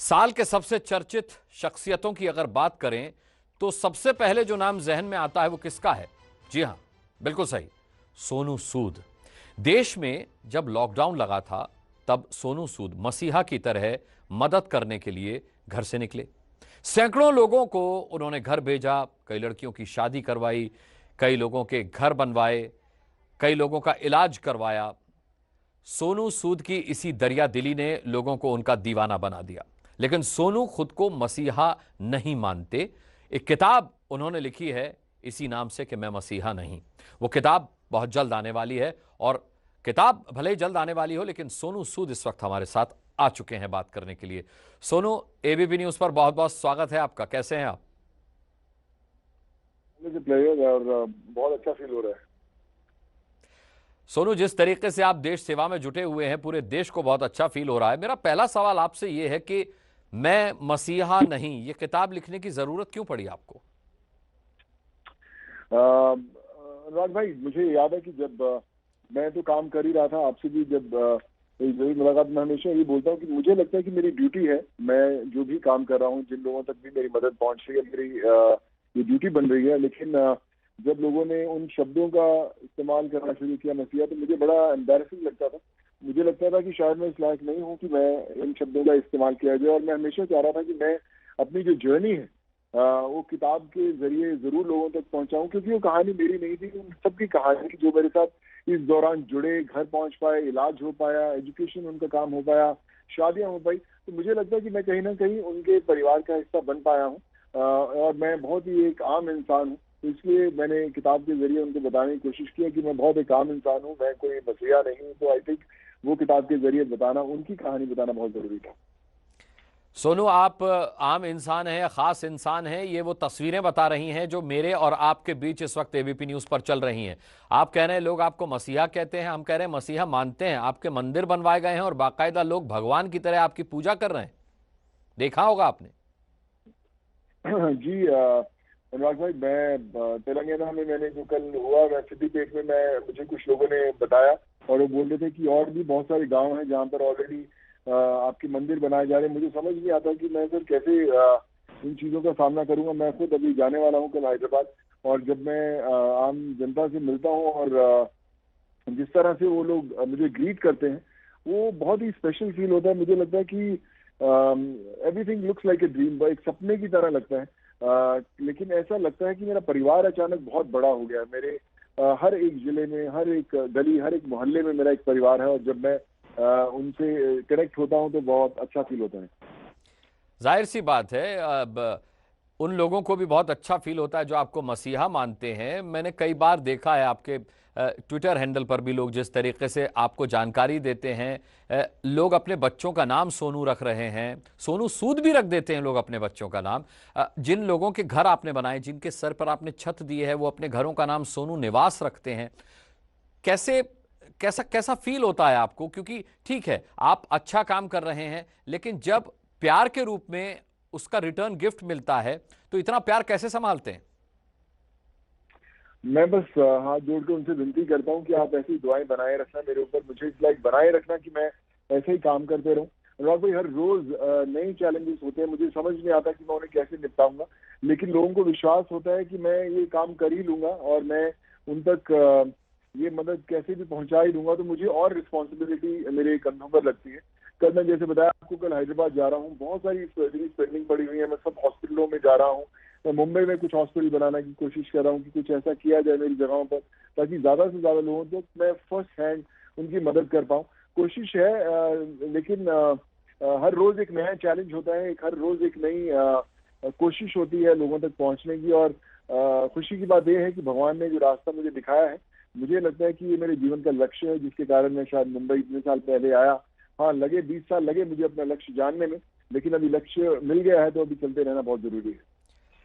साल के सबसे चर्चित शख्सियतों की अगर बात करें तो सबसे पहले जो नाम जहन में आता है वो किसका है? जी हां, बिल्कुल सही, सोनू सूद। देश में जब लॉकडाउन लगा था तब सोनू सूद मसीहा की तरह मदद करने के लिए घर से निकले। सैकड़ों लोगों को उन्होंने घर भेजा, कई लड़कियों की शादी करवाई, कई लोगों के घर बनवाए, कई लोगों का इलाज करवाया। सोनू सूद की इसी दरिया दिली ने लोगों को उनका दीवाना बना दिया। लेकिन सोनू खुद को मसीहा नहीं मानते। एक किताब उन्होंने लिखी है इसी नाम से कि मैं मसीहा नहीं। वो किताब बहुत जल्द आने वाली है और किताब भले ही जल्द आने वाली हो, लेकिन सोनू सूद इस वक्त हमारे साथ आ चुके हैं बात करने के लिए। सोनू, एबीपी न्यूज पर बहुत बहुत स्वागत है आपका। कैसे हैं आप? और बहुत अच्छा फील हो रहा है। सोनू, जिस तरीके से आप देश सेवा में जुटे हुए हैं, पूरे देश को बहुत अच्छा फील हो रहा है। मेरा पहला सवाल आपसे यह है कि मैं मसीहा नहीं, ये किताब लिखने की जरूरत क्यों पड़ी आपको? अनुराग भाई, मुझे याद है कि जब मैं तो काम कर ही रहा था, आपसे भी जब मेरी मुलाकात में हमेशा ये बोलता हूँ कि मुझे लगता है कि मेरी ड्यूटी है, मैं जो भी काम कर रहा हूँ, जिन लोगों तक भी मेरी मदद पहुंच रही है, मेरी ये ड्यूटी बन रही है। लेकिन जब लोगों ने उन शब्दों का इस्तेमाल करना शुरू किया मसीहा, तो मुझे बड़ा एम्बैरेसिंग लगता था। मुझे लगता था कि शायद मैं इस लायक नहीं हूँ कि मैं इन शब्दों का इस्तेमाल किया जाए, और मैं हमेशा चाह रहा था कि मैं अपनी जो जर्नी है वो किताब के जरिए जरूर लोगों तक पहुंचाऊं, क्योंकि वो कहानी मेरी नहीं थी, उन सबकी कहानी जो मेरे साथ इस दौरान जुड़े, घर पहुंच पाए, इलाज हो पाया, एजुकेशन उनका काम हो पाया, शादियां हो पाई। तो मुझे लगता है कि मैं कहीं ना कहीं उनके परिवार का हिस्सा बन पाया हूँ, और मैं बहुत ही एक आम इंसान हूँ। तो इसलिए मैंने किताब के जरिए उनको बताने की कोशिश की कि मैं बहुत एक आम इंसान हूँ, मैं कोई मसीहा नहीं हूँ। तो आई थिंक वो किताब के जरिए बताना, उनकी कहानी बताना बहुत जरूरी था। सोनू, आप आम इंसान हैं, खास इंसान हैं, ये वो तस्वीरें बता रही हैं जो मेरे और आपके बीच इस वक्त एबीपी न्यूज पर चल रही हैं। आप कह रहे हैं लोग आपको मसीहा कहते हैं, हम कह रहे हैं मसीहा मानते हैं। आपके मंदिर बनवाए गए हैं और बाकायदा लोग भगवान की तरह आपकी पूजा कर रहे हैं। देखा होगा आपने। जी अनुराग भाई, मैं तेलंगाना में मैंने जो कल हुआ, मैं सिद्दीपेट में, मैं मुझे कुछ लोगों ने बताया और वो बोल रहे थे कि और भी बहुत सारे गांव हैं जहां पर ऑलरेडी आपके मंदिर बनाए जा रहे हैं। मुझे समझ नहीं आता कि मैं फिर कैसे इन चीजों का सामना करूंगा। मैं खुद अभी जाने वाला हूँ कल हैदराबाद, और जब मैं आम जनता से मिलता हूँ और जिस तरह से वो लोग मुझे ग्रीट करते हैं, वो बहुत ही स्पेशल फील होता है। मुझे लगता है कि everything looks like a dream, एक सपने की तरह लगता है। लेकिन ऐसा लगता है कि मेरा परिवार अचानक बहुत बड़ा हो गया है। मेरे हर एक जिले में, हर एक गली, हर एक मोहल्ले में मेरा एक परिवार है, और जब मैं उनसे कनेक्ट होता हूं तो बहुत अच्छा फील होता है। जाहिर सी बात है, अब उन लोगों को भी बहुत अच्छा फील होता है जो आपको मसीहा मानते हैं। मैंने कई बार देखा है आपके ट्विटर हैंडल पर भी लोग जिस तरीके से आपको जानकारी देते हैं। लोग अपने बच्चों का नाम सोनू रख रहे हैं, सोनू सूद भी रख देते हैं लोग अपने बच्चों का नाम। जिन लोगों के घर आपने बनाए, जिनके सर पर आपने छत दी है, वो अपने घरों का नाम सोनू निवास रखते हैं। कैसे कैसा कैसा फील होता है आपको? क्योंकि ठीक है, आप अच्छा काम कर रहे हैं, लेकिन जब प्यार के रूप में उसका रिटर्न गिफ्ट मिलता है तो इतना प्यार कैसे संभालते हैं? मैं बस हाथ जोड़ के उनसे विनती करता हूँ कि आप ऐसी दुआएं बनाए रखना मेरे ऊपर, मुझे इस लाइक बनाए रखना कि मैं ऐसे ही काम करते रहूं। अनुराग भाई, हर रोज नए चैलेंजेस होते हैं, मुझे समझ नहीं आता कि मैं उन्हें कैसे निपटाऊंगा, लेकिन लोगों को विश्वास होता है कि मैं ये काम कर ही लूंगा, और मैं उन तक ये मदद कैसे भी पहुंचा ही दूंगा। तो मुझे और रिस्पॉन्सिबिलिटी मेरे कंधों पर लगती है। कल मैं जैसे बताया आपको, कल हैदराबाद जा रहा हूँ, बहुत सारी सर्जरी पेंडिंग पड़ी हुई है, मैं सब हॉस्पिटलों में जा रहा हूँ। मैं मुंबई में कुछ हॉस्पिटल बनाने की कोशिश कर रहा हूँ कि कुछ ऐसा किया जाए मेरी जगहों पर, ताकि ज्यादा से ज्यादा लोगों तक मैं फर्स्ट हैंड उनकी मदद कर पाऊँ। कोशिश है, लेकिन हर रोज एक नया चैलेंज होता है, हर रोज एक नई कोशिश होती है लोगों तक पहुंचने की। और खुशी की बात यह है कि भगवान ने जो रास्ता मुझे दिखाया है, मुझे लगता है कि ये मेरे जीवन का लक्ष्य है, जिसके कारण मैं शायद मुंबई इतने साल पहले आया। हाँ, लगे 20 साल लगे मुझे अपना लक्ष्य जानने में, लेकिन अभी लक्ष्य मिल गया है, तो अभी चलते रहना बहुत जरूरी है।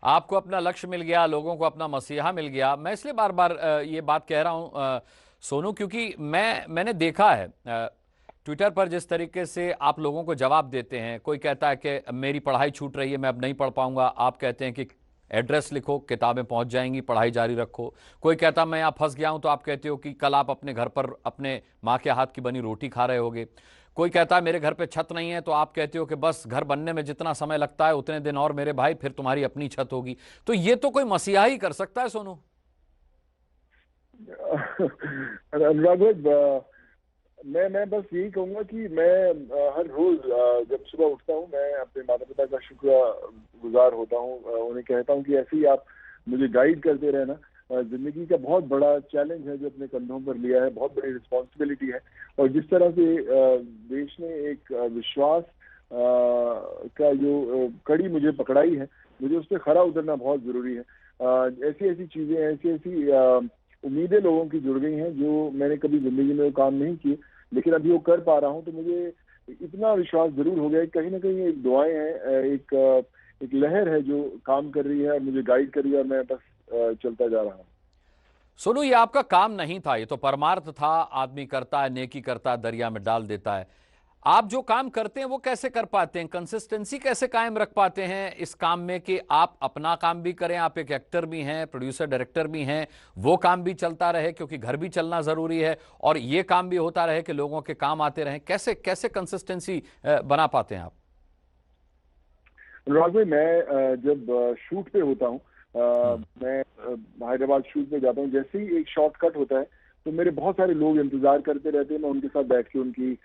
आपको अपना लक्ष्य मिल गया, लोगों को अपना मसीहा मिल गया। मैं इसलिए बार बार ये बात कह रहा हूं सोनू, क्योंकि मैंने देखा है ट्विटर पर जिस तरीके से आप लोगों को जवाब देते हैं। कोई कहता है कि मेरी पढ़ाई छूट रही है, मैं अब नहीं पढ़ पाऊंगा। आप कहते हैं कि एड्रेस लिखो, किताबें पहुंच जाएंगी, पढ़ाई जारी रखो। कोई कहता मैं यहाँ फंस गया हूं, तो आप कहते हो कि कल आप अपने घर पर अपने माँ के हाथ की बनी रोटी खा रहे होगे। कोई कहता है मेरे घर पे छत नहीं है, तो आप कहते हो कि बस घर बनने में जितना समय लगता है उतने दिन और मेरे भाई, फिर तुम्हारी अपनी छत होगी। तो ये तो कोई मसीहा ही कर सकता है सोनू। अनुराग भाई, मैं बस यही कहूंगा कि मैं हर रोज जब सुबह उठता हूँ, मैं अपने माता पिता का शुक्रगुजार होता हूँ। उन्हें कहता हूँ कि ऐसे ही आप मुझे गाइड करते रहना। जिंदगी का बहुत बड़ा चैलेंज है जो अपने कंधों पर लिया है, बहुत बड़ी रिस्पॉन्सिबिलिटी है। और जिस तरह से देश ने एक विश्वास का जो कड़ी मुझे पकड़ाई है, मुझे उस पर खरा उतरना बहुत जरूरी है। ऐसी ऐसी चीजें, ऐसी ऐसी उम्मीदें लोगों की जुड़ गई हैं जो मैंने कभी जिंदगी में वो काम नहीं किए, लेकिन अभी वो कर पा रहा हूँ। तो मुझे इतना विश्वास जरूर हो गया, कहीं ना कहीं एक दुआएं हैं, एक लहर है जो काम कर रही है और मुझे गाइड कर रही है, और मैं बस चलता जा रहा हूँ। सोनू, ये आपका काम नहीं था, ये तो परमार्थ था। आदमी करता है, नेकी करता है, दरिया में डाल देता है। आप जो काम करते हैं वो कैसे कर पाते हैं? कंसिस्टेंसी कैसे कायम रख पाते हैं इस काम में कि आप अपना काम भी करें, आप एक एक्टर भी हैं, प्रोड्यूसर डायरेक्टर भी हैं, वो काम भी चलता रहे क्योंकि घर भी चलना जरूरी है, और ये काम भी होता रहे कि लोगों के काम आते रहें। कैसे कैसे कंसिस्टेंसी बना पाते हैं आप? अनुराग भाई, मैं जब शूट पे होता हूँ, मैं हैदराबाद शूट पे जाता हूँ, जैसे ही एक शॉट कट होता है तो मेरे बहुत सारे लोग इंतजार करते रहते हैं। मैं उनके साथ बैठ के उनकी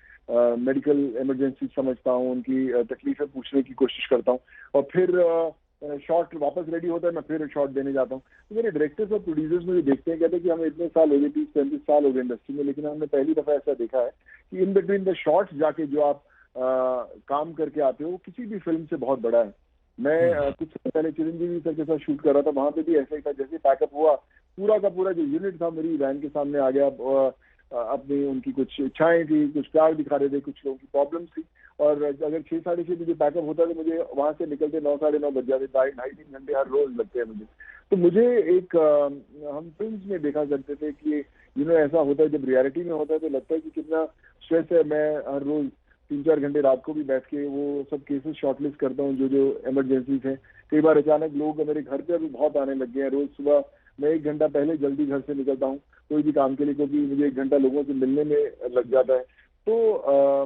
मेडिकल इमरजेंसी समझता हूँ, उनकी तकलीफें पूछने की कोशिश करता हूँ, और फिर शॉट वापस रेडी होता है, मैं फिर शॉट देने जाता हूँ। तो मेरे डायरेक्टर्स और प्रोड्यूसर्स मुझे देखते हैं, कहते हैं कि हमें इतने साल हो गए, 30-35 साल हो गए इंडस्ट्री में, लेकिन हमने पहली दफा ऐसा देखा है कि इन बिटवीन द शॉट्स जाके जो आप काम करके आते हो, किसी भी फिल्म से बहुत बड़ा है। मैं कुछ समय पहले चिरंजीवी सर के साथ शूट कर रहा था, वहां पे भी ऐसा ही था। जैसे पैकअप हुआ, पूरा का पूरा जो यूनिट था मेरी वैन के सामने आ गया। अपनी उनकी कुछ इच्छाएं थी, कुछ प्यार दिखा रहे थे, कुछ लोगों की प्रॉब्लम्स थी, और अगर 6-6:30 बजे पैकअप होता तो मुझे वहां से निकलते 9-9:30 बज जाते। 2.5-3 घंटे हर रोज लगते हैं मुझे। तो मुझे एक हम फिल्म में देखा करते थे कि ऐसा होता है, जब रियलिटी में होता है तो लगता है कि कितना स्ट्रेस है। मैं हर रोज 3-4 घंटे रात को भी बैठ के वो सब केसेस शॉर्टलिस्ट करता हूँ जो जो इमरजेंसीज हैं। कई बार अचानक लोग मेरे घर पे अभी बहुत आने लग गए हैं। रोज सुबह मैं 1 घंटा पहले जल्दी घर से निकलता हूँ कोई भी काम के लिए, क्योंकि मुझे 1 घंटा लोगों से मिलने में लग जाता है। तो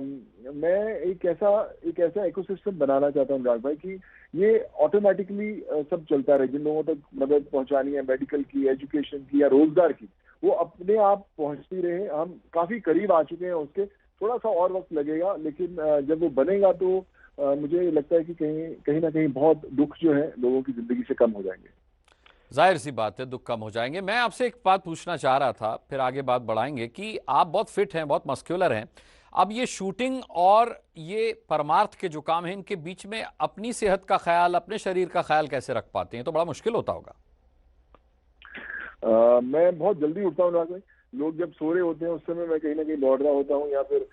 मैं एक ऐसा इकोसिस्टम बनाना चाहता हूँ राज भाई, कि ये ऑटोमेटिकली सब चलता रहे। जिन लोगों तक मदद पहुंचानी है, मेडिकल की, एजुकेशन की या रोजगार की, वो अपने आप पहुंचती रहे। हम काफी करीब आ चुके हैं उसके, थोड़ा सा और वक्त लगेगा, लेकिन जब वो बनेगा तो मुझे लगता है कि कहीं ना कहीं बहुत दुख जो है लोगों की जिंदगी से कम हो जाएंगे। जाहिर सी बात है, दुख कम हो जाएंगे। मैं आपसे एक बात पूछना चाह रहा था, फिर आगे बात बढ़ाएंगे, कि आप बहुत फिट हैं, बहुत मस्क्यूलर हैं। अब ये शूटिंग और ये परमार्थ के जो काम हैं, इनके बीच में अपनी सेहत का ख्याल, अपने शरीर का ख्याल कैसे रख पाते हैं? तो बड़ा मुश्किल होता होगा। मैं बहुत जल्दी उठता हूँ राज भाई। लोग जब सो रहे होते हैं उस समय मैं कहीं ना कहीं दौड़ रहा होता हूँ, या फिर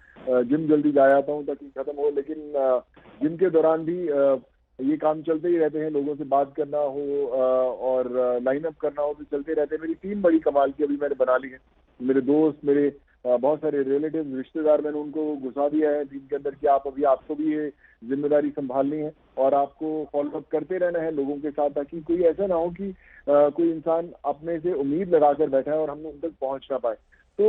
जिम जल्दी जा आता हूँ ताकि खत्म हो। लेकिन जिम के दौरान भी ये काम चलते ही रहते हैं। लोगों से बात करना हो और लाइन अप करना हो तो चलते रहते हैं। मेरी टीम बड़ी कमाल की अभी मैंने बना ली है। मेरे दोस्त, मेरे बहुत सारे रिलेटिव, रिश्तेदार, मैंने उनको घुसा दिया है टीम के अंदर कि आपको भी ये जिम्मेदारी संभालनी है और आपको फॉलो अप करते रहना है लोगों के साथ, ताकि कोई ऐसा ना हो कि कोई इंसान अपने से उम्मीद लगाकर बैठा है और हम उन तक पहुंच ना पाए। तो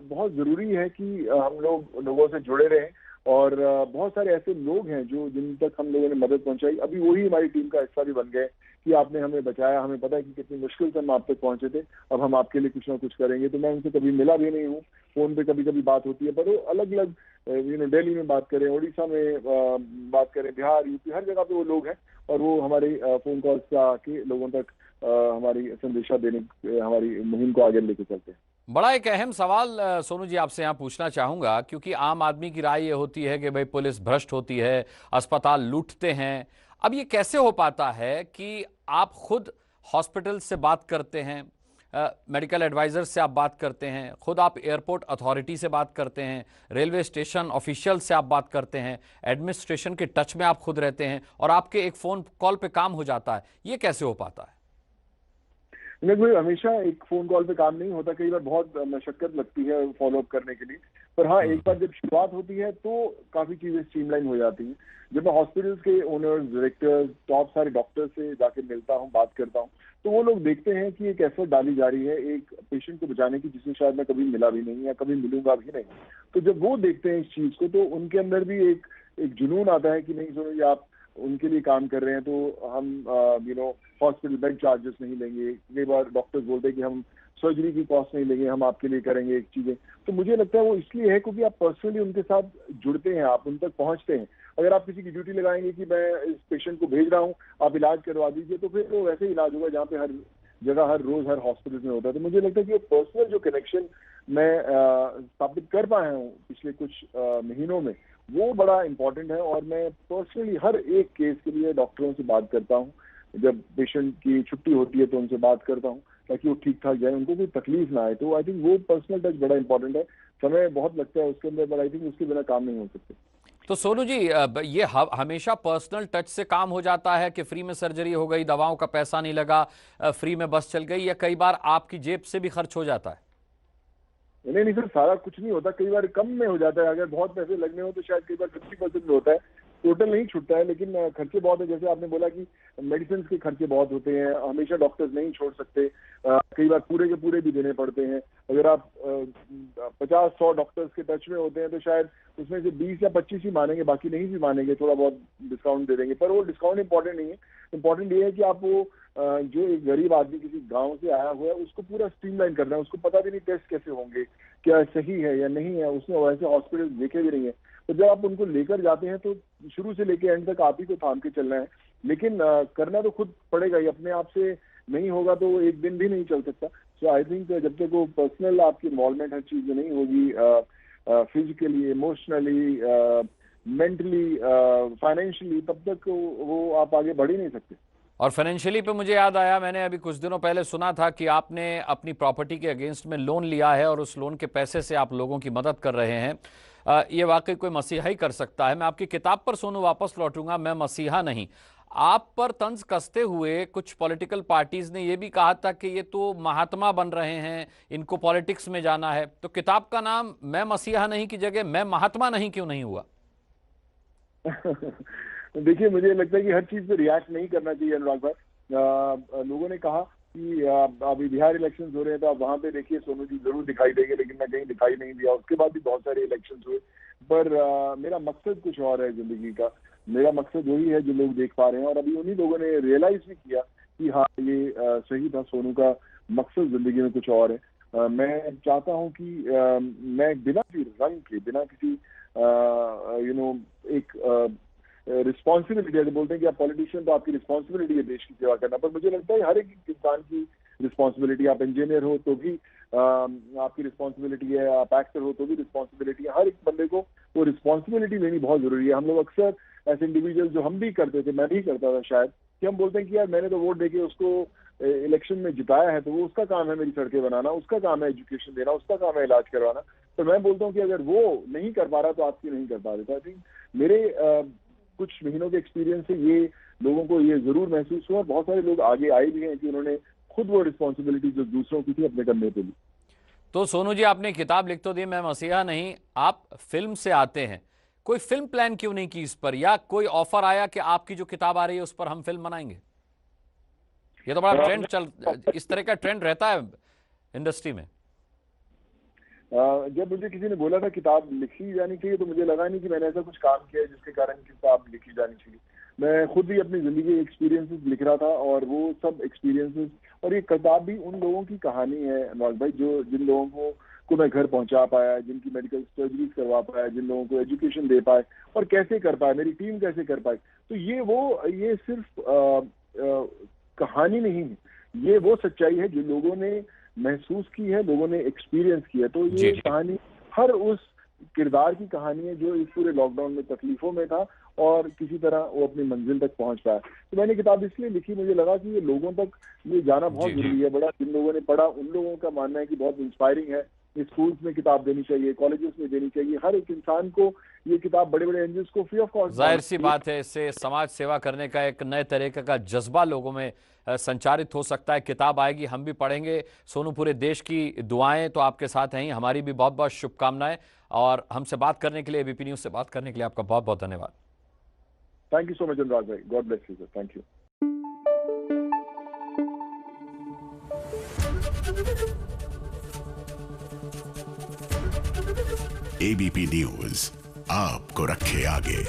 बहुत जरूरी है कि हम लोगों से जुड़े रहें, और बहुत सारे ऐसे लोग हैं जो जिन तक हम लोगों ने मदद पहुंचाई, अभी वही हमारी टीम का हिस्सा भी बन गए कि आपने हमें बचाया। हमें पता है कि कितनी मुश्किल से हम आप तक पहुंचे थे, अब हम आपके लिए कुछ ना कुछ करेंगे। तो मैं उनसे कभी मिला भी नहीं हूँ, फोन पे कभी कभी बात होती है, पर वो अलग अलग दिल्ली में बात करें, उड़ीसा में बात करें, बिहार, यूपी, हर जगह पे वो लोग हैं, और वो हमारे फोन कॉल्स से आके लोगों तक हमारी संदेशा देने, हमारी मुहिम को आगे लेके चलते हैं। बड़ा एक अहम सवाल सोनू जी आपसे यहाँ पूछना चाहूंगा, क्योंकि आम आदमी की राय ये होती है कि भाई पुलिस भ्रष्ट होती है, अस्पताल लूटते हैं। अब ये कैसे हो पाता है कि आप खुद हॉस्पिटल से बात करते हैं, मेडिकल एडवाइजर से आप बात करते हैं, खुद आप एयरपोर्ट अथॉरिटी से बात करते हैं, रेलवे स्टेशन ऑफिशियल से आप बात करते हैं, एडमिनिस्ट्रेशन के टच में आप खुद रहते हैं, और आपके एक फ़ोन कॉल पे काम हो जाता है? ये कैसे हो पाता है? नहीं, कोई हमेशा एक फोन कॉल पे काम नहीं होता, कई बार बहुत मशक्कत लगती है फॉलो अप करने के लिए। पर हाँ, एक बार जब शुरुआत होती है तो काफी चीजें स्ट्रीमलाइन हो जाती हैं। जब मैं हॉस्पिटल्स के ओनर्स, डायरेक्टर्स, टॉप सारे डॉक्टर्स से जाके मिलता हूँ, बात करता हूँ, तो वो लोग देखते हैं कि एक एफर्ट डाली जा रही है एक पेशेंट को बचाने की, जिससे शायद मैं कभी मिला भी नहीं या कभी मिलूंगा भी नहीं। तो जब वो देखते हैं इस चीज को, तो उनके अंदर भी एक एक जुनून आता है कि नहीं सुनो, ये आप उनके लिए काम कर रहे हैं, तो हम हॉस्पिटल बेड चार्जेस नहीं लेंगे। कई बार डॉक्टर्स बोलते हैं कि हम सर्जरी की कॉस्ट नहीं लेंगे, हम आपके लिए करेंगे एक चीजें। तो मुझे लगता है वो इसलिए है क्योंकि आप पर्सनली उनके साथ जुड़ते हैं, आप उन तक पहुंचते हैं। अगर आप किसी की ड्यूटी लगाएंगे कि मैं इस पेशेंट को भेज रहा हूँ, आप इलाज करवा दीजिए, तो फिर वो वैसे ही इलाज होगा जहाँ पे हर जगह, हर रोज, हर हॉस्पिटल में होता है। तो मुझे लगता है कि वो पर्सनल जो कनेक्शन मैं स्थापित कर पाया हूँ पिछले कुछ महीनों में, वो बड़ा इंपॉर्टेंट है। और मैं पर्सनली हर एक केस के लिए डॉक्टरों से बात करता हूँ। जब पेशेंट की छुट्टी होती है तो उनसे बात करता हूँ ताकि वो ठीक ठाक जाए, उनको कोई तकलीफ ना आए। तो आई थिंक वो पर्सनल टच बड़ा इंपॉर्टेंट है। समय बहुत लगता है उसके अंदर, बट आई थिंक उसके बिना काम नहीं हो सकते। तो सोनू जी, ये हमेशा पर्सनल टच से काम हो जाता है कि फ्री में सर्जरी हो गई, दवाओं का पैसा नहीं लगा, फ्री में बस चल गई, या कई बार आपकी जेब से भी खर्च हो जाता है? नहीं नहीं सर, सारा कुछ नहीं होता, कई बार कम में हो जाता है। अगर बहुत पैसे लगने हो तो शायद कई बार 50% में होता है, टोटल नहीं छूटता है। लेकिन खर्चे बहुत है, जैसे आपने बोला कि मेडिसिन के खर्चे बहुत होते हैं, हमेशा डॉक्टर्स नहीं छोड़ सकते, कई बार पूरे के पूरे भी देने पड़ते हैं। अगर आप 50-100 डॉक्टर्स के टच में होते हैं तो शायद उसमें से 20 या 25 ही मानेंगे, बाकी नहीं भी मानेंगे, थोड़ा बहुत डिस्काउंट दे देंगे। पर वो डिस्काउंट इंपॉर्टेंट नहीं है। इंपॉर्टेंट ये है कि आप वो जो एक गरीब आदमी किसी गांव से आया हुआ है, उसको पूरा स्ट्रीमलाइन करना है। उसको पता भी नहीं टेस्ट कैसे होंगे, क्या सही है या नहीं है, उसने वैसे हॉस्पिटल देखे भी नहीं है। तो जब आप उनको लेकर जाते हैं तो शुरू से लेकर एंड तक आप ही को थाम के चलना है। लेकिन करना तो खुद पड़ेगा ही, अपने आप से नहीं होगा तो एक दिन भी नहीं चल सकता। सो आई थिंक जब तक वो पर्सनल आपकी इन्वॉल्वमेंट हर चीज में नहीं होगी, फिजिकली, इमोशनली, मेंटली, फाइनेंशियली, तब तक वो आप आगे बढ़ ही नहीं सकते। और फाइनेंशियली पे मुझे याद आया, मैंने अभी कुछ दिनों पहले सुना था कि आपने अपनी प्रॉपर्टी के अगेंस्ट में लोन लिया है और उस लोन के पैसे से आप लोगों की मदद कर रहे हैं। ये वाकई कोई मसीहा ही कर सकता है। मैं आपकी किताब पर सोनू वापस लौटूंगा, मैं मसीहा नहीं। आप पर तंज कसते हुए कुछ पॉलिटिकल पार्टीज ने यह भी कहा था कि ये तो महात्मा बन रहे हैं, इनको पॉलिटिक्स में जाना है। तो किताब का नाम मैं मसीहा नहीं की जगह मैं महात्मा नहीं क्यों नहीं हुआ? देखिए, मुझे लगता है कि हर चीज पे रिएक्ट नहीं करना चाहिए अनुराग भाई। लोगों ने कहा कि अभी बिहार इलेक्शंस हो रहे हैं तो आप वहां पे देखिए सोनू जी जरूर दिखाई देंगे, लेकिन मैं कहीं दिखाई नहीं दिया। उसके बाद भी बहुत सारे इलेक्शंस हुए, पर मेरा मकसद कुछ और है जिंदगी का। मेरा मकसद वही है जो लोग देख पा रहे हैं, और अभी उन्हीं लोगों ने रियलाइज भी किया कि हाँ, ये सही था, सोनू का मकसद जिंदगी में कुछ और है। मैं चाहता हूँ कि मैं बिना किसी रंग के, बिना किसी एक रिस्पॉन्सिबिलिटी, जैसे बोलते हैं कि आप पॉलिटिशियन तो आपकी रिस्पॉन्सिबिलिटी है देश की सेवा करना, पर मुझे लगता है हर एक इंसान की रिस्पॉन्सिबिलिटी, आप इंजीनियर हो तो भी आपकी रिस्पॉन्सिबिलिटी है, आप एक्टर हो तो भी रिस्पॉन्सिबिलिटी है। हर एक बंदे को वो रिस्पॉन्सिबिलिटी लेनी बहुत जरूरी है। हम लोग अक्सर ऐसे इंडिविजुअल, जो हम भी करते थे, मैं भी करता था शायद, कि हम बोलते हैं कि यार मैंने तो वोट देके उसको इलेक्शन में जिताया है, तो वो उसका काम है मेरी सड़कें बनाना, उसका काम है एजुकेशन देना, उसका काम है इलाज करवाना। तो मैं बोलता हूँ कि अगर वो नहीं कर पा रहा तो आपकी नहीं कर पा रहे। तो आई थिंक मेरे कुछ महीनों के एक्सपीरियंस से ये लोगों को ये जरूर महसूस हुआ, और बहुत सारे लोग आगे आए भी हैं कि उन्होंने खुद वो रिस्पॉन्सिबिलिटी जो दूसरों की थी अपने करने पे ली। तो सोनू जी, आपने किताब लिख तो दी मैं मसीहा नहीं, आप फिल्म से आते हैं, कोई फिल्म प्लान क्यों नहीं की इस पर, या कोई ऑफर आया कि आपकी जो किताब आ रही है उस पर हम फिल्म बनाएंगे? ये तो बड़ा ट्रेंड इस तरह का ट्रेंड रहता है इंडस्ट्री में। जब मुझे किसी ने बोला था किताब लिखी जानी चाहिए, तो मुझे लगा नहीं कि मैंने ऐसा कुछ काम किया है जिसके कारण किताब लिखी जानी चाहिए। मैं खुद ही अपनी जिंदगी के एक्सपीरियंसेस लिख रहा था, और वो सब एक्सपीरियंसेस, और ये किताब भी उन लोगों की कहानी है अनुराग भाई, जो जिन लोगों को मैं घर पहुंचा पाया, जिनकी मेडिकल सर्जरीज करवा पाया, जिन लोगों को एजुकेशन दे पाए, और कैसे कर पाए, मेरी टीम कैसे कर पाई। तो ये सिर्फ कहानी नहीं है, ये वो सच्चाई है जो लोगों ने महसूस की है, लोगों ने एक्सपीरियंस किया। तो ये कहानी हर उस किरदार की कहानी है जो इस पूरे लॉकडाउन में तकलीफों में था और किसी तरह वो अपनी मंजिल तक पहुंच पाया। तो मैंने किताब इसलिए लिखी, मुझे लगा कि ये लोगों तक ये जाना बहुत जरूरी है। बड़ा जिन लोगों ने पढ़ा उन लोगों का मानना है कि बहुत इंस्पायरिंग है, स्कूल्स में किताब देनी चाहिए, कॉलेजेस में देनी चाहिए। हर एक इंसान को ये किताब बड़े बड़े एनजीओ को फ्री ऑफ कॉस्ट। जाहिर सी बात है, इससे समाज सेवा करने का एक नए तरीके का जज्बा लोगों में संचारित हो सकता है। किताब आएगी, हम भी पढ़ेंगे। सोनू, पूरे देश की दुआएं तो आपके साथ हैं, हमारी भी बहुत बहुत शुभकामनाएं। और हमसे बात करने के लिए, एबीपी न्यूज से बात करने के लिए आपका बहुत बहुत धन्यवाद। थैंक यू सो मच अनुराग भाई, God bless you sir, thank you. ABP news आपको रखे आगे।